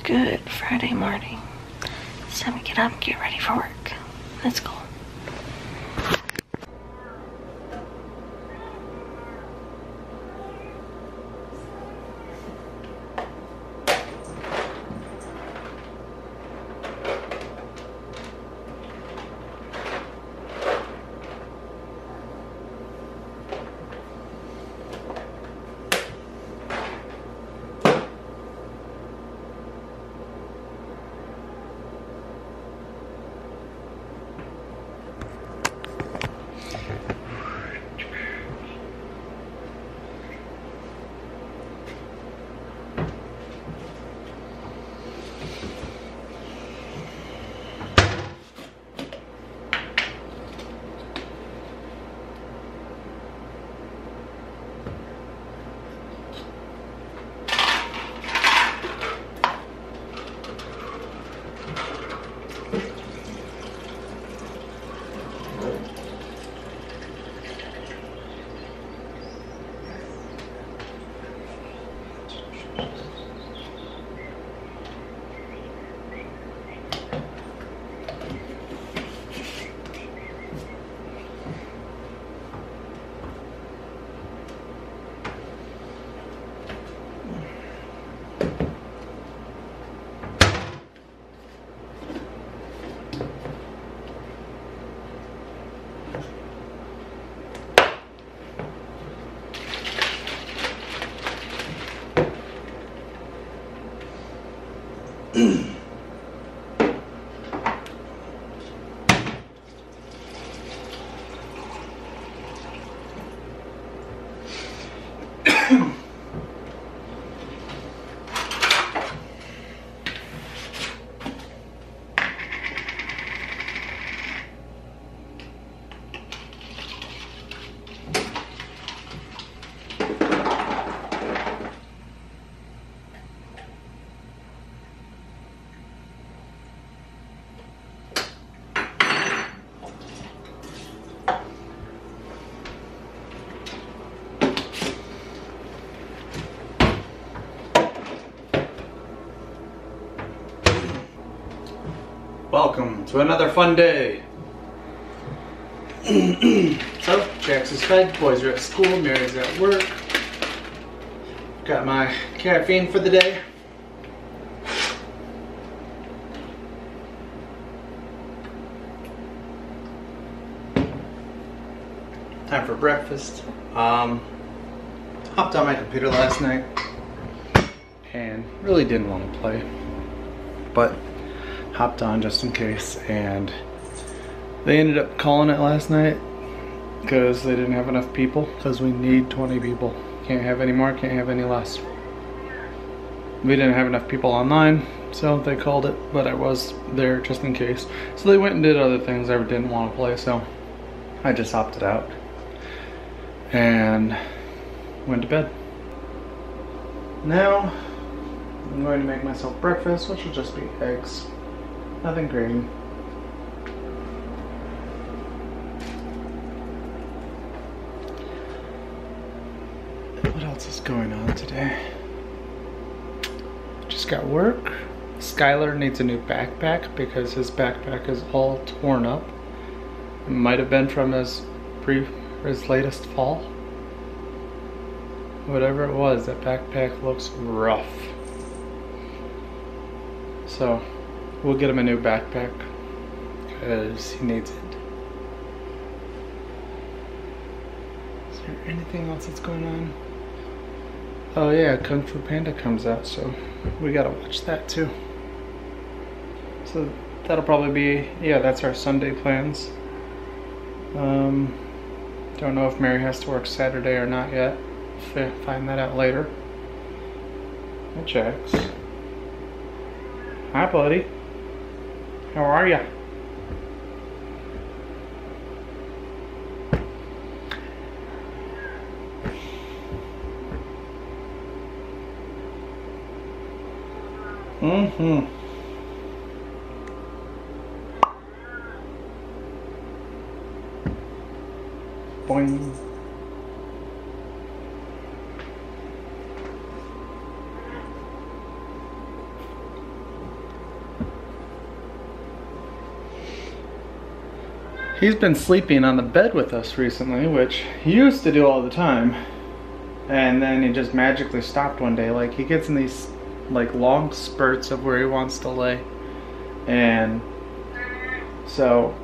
Good Friday morning. It's time to get up and get ready for work. Let's go. Welcome to another fun day. So, Jax is fed, boys are at school, Mary's at work. Got my caffeine for the day. Time for breakfast. Hopped on my computer last night and really didn't want to play, but hopped on just in case, and they ended up calling it last night because they didn't have enough people, because we need 20 people. Can't have any more, can't have any less. We didn't have enough people online, so they called it, but I was there just in case. So they went and did other things I didn't want to play, so I just opted out and went to bed. Now I'm going to make myself breakfast, which will just be eggs. Nothing crazy. What else is going on today? Just got work. Skylar needs a new backpack because his backpack is all torn up. It might have been from his latest fall. Whatever it was, that backpack looks rough. So we'll get him a new backpack because he needs it. Is there anything else that's going on? Oh yeah, Kung Fu Panda comes out, so we gotta watch that too. So that'll probably be, yeah, that's our Sunday plans. Don't know if Mary has to work Saturday or not yet. Find that out later. Hi, Jax. Hi, buddy. How are ya? Mm-hmm. Boing. He's been sleeping on the bed with us recently, which he used to do all the time. And then he just magically stopped one day. Like, he gets in these like long spurts of where he wants to lay. And so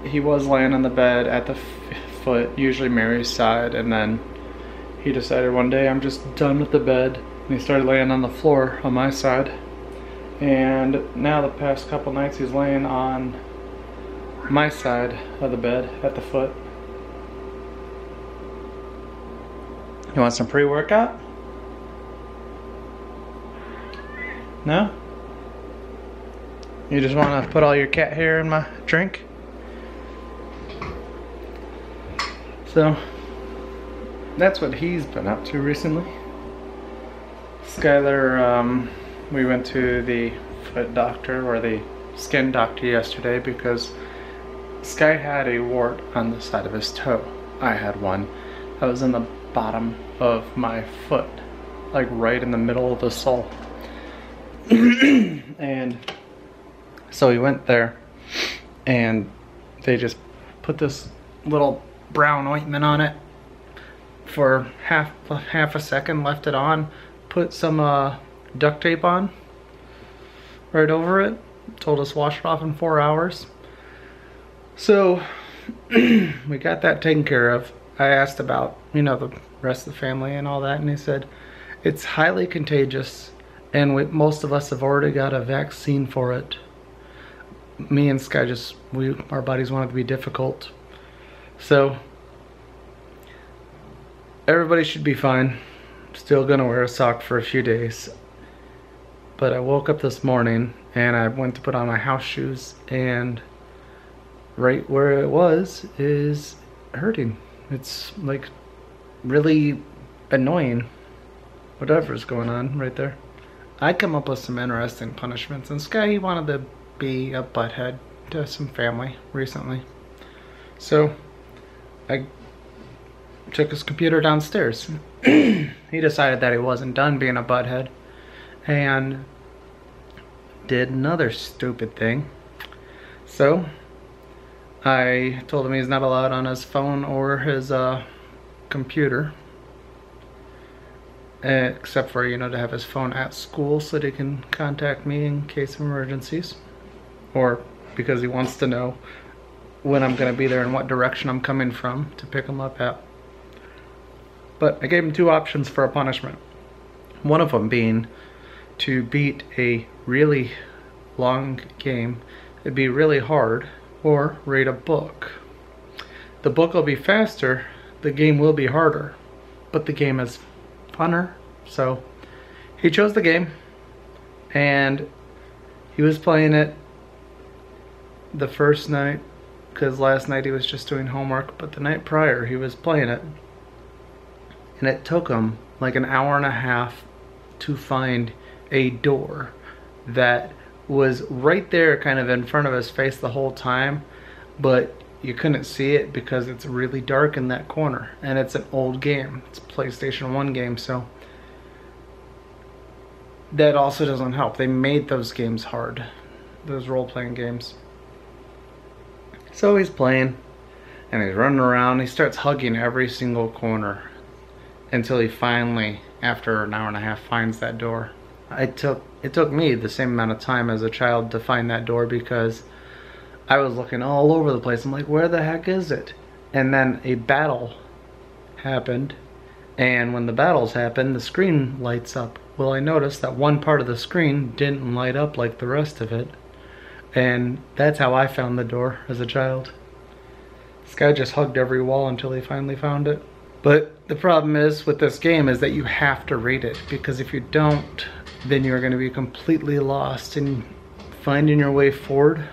he was laying on the bed at the foot, usually Mary's side, and then he decided one day, I'm just done with the bed. And he started laying on the floor on my side. And now the past couple nights he's laying on my side of the bed at the foot. You want some pre-workout? No? You just want to put all your cat hair in my drink? So, that's what he's been up to recently. Skylar, we went to the foot doctor, or the skin doctor yesterday, because Sky had a wart on the side of his toe. I had one. I was in the bottom of my foot, like right in the middle of the sole. And so we went there, and they just put this little brown ointment on it for half a second, left it on, put some duct tape on right over it, told us wash it off in 4 hours. So we got that taken care of. I asked about, you know, the rest of the family and all that, and he said it's highly contagious, and most of us have already got a vaccine for it. Me and Sky just, our bodies wanted to be difficult. So everybody should be fine. Still gonna wear a sock for a few days. But I woke up this morning and I went to put on my house shoes, and right where it was is hurting. It's like really annoying. Whatever's going on right there. I come up with some interesting punishments, and Sky, he wanted to be a butthead to some family recently. So I took his computer downstairs. He decided that he wasn't done being a butthead and did another stupid thing. So I told him he's not allowed on his phone or his computer, except for, you know, to have his phone at school so that he can contact me in case of emergencies, or because he wants to know when I'm going to be there and what direction I'm coming from to pick him up at. But I gave him two options for a punishment. One of them being to beat a really long game. It'd be really hard. Or read a book. The book will be faster, the game will be harder, but the game is funner. So he chose the game, and he was playing it the first night, because last night he was just doing homework, but the night prior he was playing it, and it took him like an hour and a half to find a door that was right there kind of in front of his face the whole time, but you couldn't see it because it's really dark in that corner, and it's an old game. It's a PlayStation 1 game, so that also doesn't help. They made those games hard, those role-playing games. So he's playing, and he's running around. He starts hugging every single corner until he finally, after an hour and a half, finds that door. It took me the same amount of time as a child to find that door, because I was looking all over the place. I'm like, where the heck is it? And then a battle happened, and when the battles happen, the screen lights up. Well, I noticed that one part of the screen didn't light up like the rest of it, and that's how I found the door as a child. This guy just hugged every wall until he finally found it. But the problem is with this game is that you have to read it, because if you don't, then you're going to be completely lost, and finding your way forward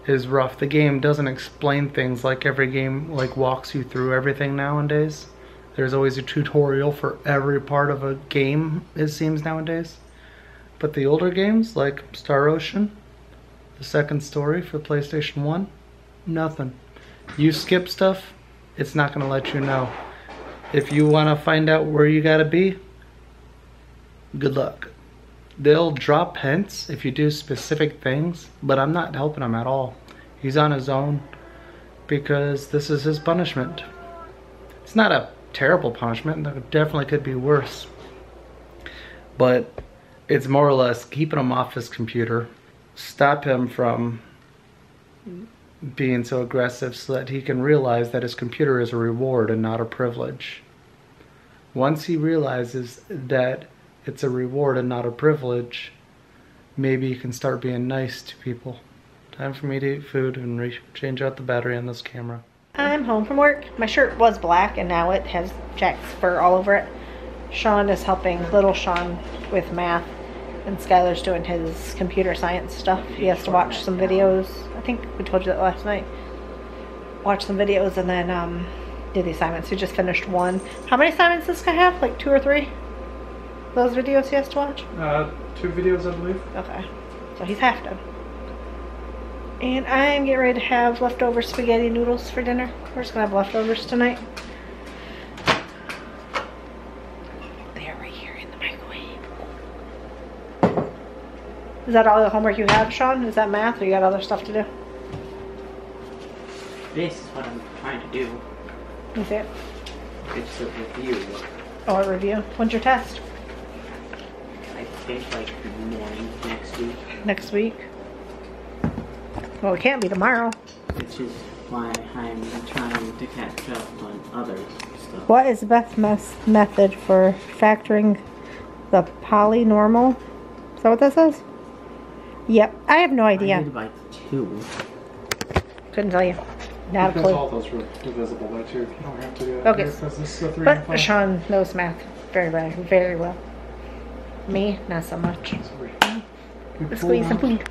is rough. The game doesn't explain things like every game like walks you through everything nowadays. There's always a tutorial for every part of a game, it seems, nowadays. But the older games like Star Ocean, the second story for PlayStation 1, nothing. You skip stuff, it's not going to let you know. If you want to find out where you got to be, good luck. They'll drop hints if you do specific things, but I'm not helping them at all. He's on his own because this is his punishment. It's not a terrible punishment. There definitely could be worse. But it's more or less keeping him off his computer, stop him from being so aggressive so that he can realize that his computer is a reward and not a privilege. Once he realizes that it's a reward and not a privilege, maybe you can start being nice to people. Time for me to eat food and change out the battery on this camera. I'm home from work. My shirt was black and now it has Jack's fur all over it. Shaun is helping little Shaun with math and Skylar's doing his computer science stuff. He has to watch some videos. I think we told you that last night. Watch some videos and then do the assignments. He just finished one. How many assignments does this guy have? Like 2 or 3? Those videos he has to watch? 2 videos, I believe. Okay. So he's half done. And I'm getting ready to have leftover spaghetti noodles for dinner. We're just going to have leftovers tonight. They're right here in the microwave. Is that all the homework you have, Shaun? Is that math or you got other stuff to do? This is what I'm trying to do. Is it? It's a review. Oh, a review. When's your test? I think like morning next week. Next week? Well, it can't be tomorrow. Which is why I'm trying to catch up on other stuff. What is the best method for factoring the polynormal? Is that what that says? Yep. I have no idea. I did by 2. Couldn't tell you. Not a Because clue. all those were divisible by 2. You don't have to do that. Okay. Because this is a 3 and But 5. Shaun knows math very well. Very well. Me, not so much. Sorry. Let's go eat some food.